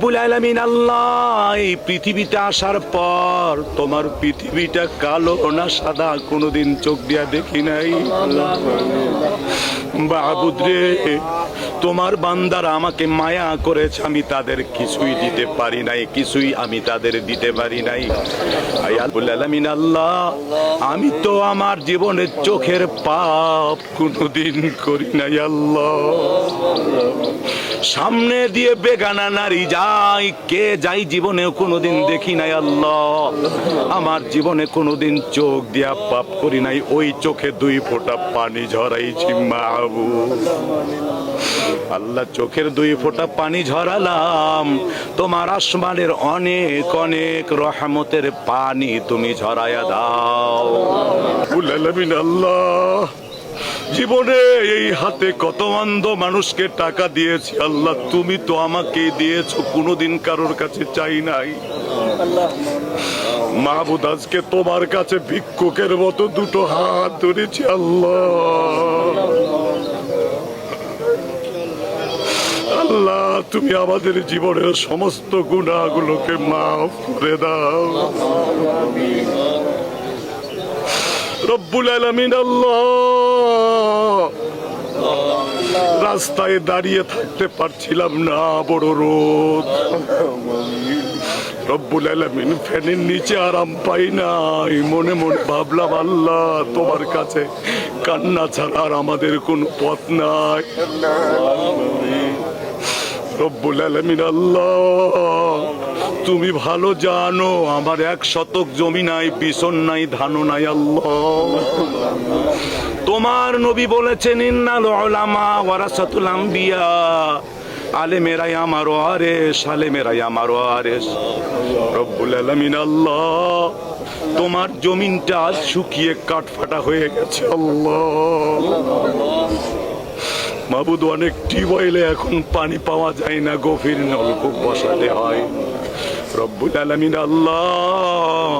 রব্বুল আলামিন আল্লাহ এই পৃথিবীতে আসার পর তোমার পৃথিবীটা কালো না সাদা কোনোদিন চোখ দিয়া দেখি নাই। মাবুদ রে, তোমার বান্দারা আমাকে মায়া করেছে, আমি তাদের কিছুই দিতে পারি নাই, কিছুই আমি তাদের দিতে পারি নাই। আয় রব্বুল আলামিন আল্লাহ, আমি তো আমার জীবনের চোখের পাপ কোনোদিন করি নাই আল্লাহ। সামনে দিয়ে বেগানা নারী যাই কে যাই জীবনেও কোনোদিন দেখি নাই আল্লাহ। আমার জীবনে কোনোদিন চোখ দিয়া পাপ করি নাই, ওই চোখে 2 ফোঁটা পানি ঝরাইছি মাহবুব আল্লাহ। চোখের 2 ফোঁটা পানি ঝরালাম, তোমার আসমানের অনেক অনেক রহমতের পানি তুমি ঝরাইয়া দাও আল্লাহ। জীবনে এই হাতে কত অন্ধ মানুষকে টাকা দিয়েছি আল্লাহ, তুমি তো আমাকে দিয়েছো, কোনোদিন কারোর কাছে চাই নাই মাহবুদ। আজকে তোমার কাছে ভিক্ষুকের মতো 2টো হাত ধরেছি আল্লাহ। আল্লাহ তুমি আমাদের জীবনের সমস্ত গুনাহগুলোকে মাফ করে দাও রব্বুল আলামিন আল্লাহ। রাস্তায় দাঁড়িয়ে থাকতে পারছিলাম না, বড় রোদ রব্বুল আলামিন, ফ্যানের নিচে আরাম পাই নাই। মনে মনে ভাবলাম আল্লাহ তোমার কাছে কান্না ছাড়া আর আমাদের কোনো পথ নাই রব্বুল আলামিন আল্লাহ। তুমি ভালো জানো আমার 1 শতক জমি নাই, বিছন নাই, ধানও নাই আল্লাহ। তোমার নবী বলেছেন ইন্নাল উলামা ওয়ারাসাতুল আম্বিয়া, আলেমেরাই আমার ওয়ারিস, আলেমেরাই আমার ওয়ারিস রব্বুল আলামিন আল্লাহ। তোমার জমিনটা আজ শুকিয়ে কাঠফাটা হয়ে গেছে আল্লাহ। মাবুদ অনেক টিউবওয়েলে এখন পানি পাওয়া যায় না, গভীর নলকূপ বসাতে হয় রব্বুল আলামিন আল্লাহ।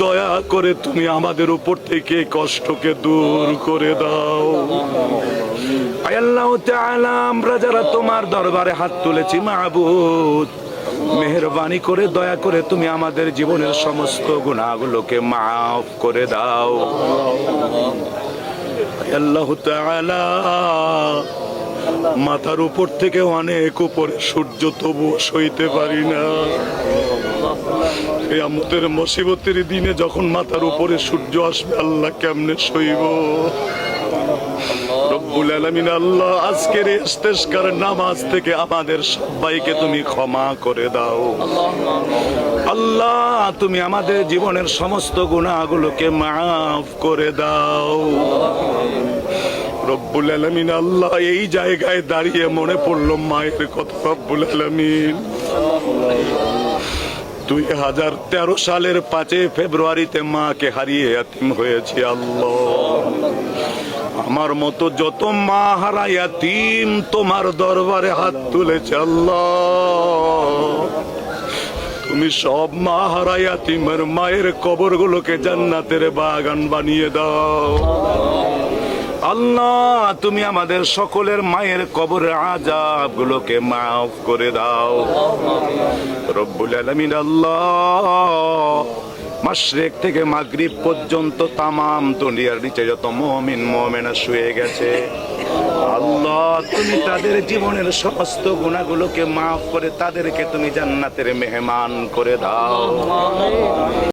দয়া করে তুমি আমাদের উপর থেকে কষ্টকে দূর করে দাও আয় আল্লাহ তাআলা। আমরা যারা তোমার দরবারে হাত তুলেছি মাবুদ, মেহেরবানি করে দয়া করে তুমি আমাদের জীবনের সমস্ত গুনাহগুলোকে মাফ করে দাও আল্লাহ তাআলা। মাথার উপর থেকে অনেক উপরে সূর্য, তবু সইতে পারি না। কিয়ামতের মুসিবতের দিনে যখন মাথার উপরে সূর্য আসবে আল্লাহ কেমনে সইব রব্বুল আলামিন আল্লাহ। আজকের ইস্তেসকার নামাজ থেকে আমাদের সবাইকে তুমি ক্ষমা করে দাও আল্লাহ। তুমি আমাদের জীবনের সমস্ত গুনাহগুলোকে মাফ করে দাও রব্বুল আলামিন আল্লাহ। এই জায়গায় দাঁড়িয়ে মনে পড়লো মায়ের কথা রব্বুল আলামিন। 2013 সালের 5 ফেব্রুয়ারিতে মাকে হারিয়ে ইয়াতীম হয়েছি আল্লাহ। আমার মতো যত মা হারা ইয়াতীম তোমার দরবারে হাত তুলেছে আল্লাহ। তুমি সব মা হারা ইয়াতীমের মায়ের কবরগুলোকে জান্নাতের বাগান বানিয়ে দাও আল্লাহ। তুমি আমাদের সকলের মায়ের কবরের আযাব গুলোকে মাফ করে দাও রব্বুল আলামিন আল্লাহ। মাশরিক থেকে মাগরিব পর্যন্ত তামাম দুনিয়ার নিচে যত মুমিন মুমিনা শুয়ে গেছে আল্লাহ, তুমি তাদের জীবনের সমস্ত গুনাহগুলোকে মাফ করে তাদেরকে তুমি জান্নাতের মেহমান করে দাও।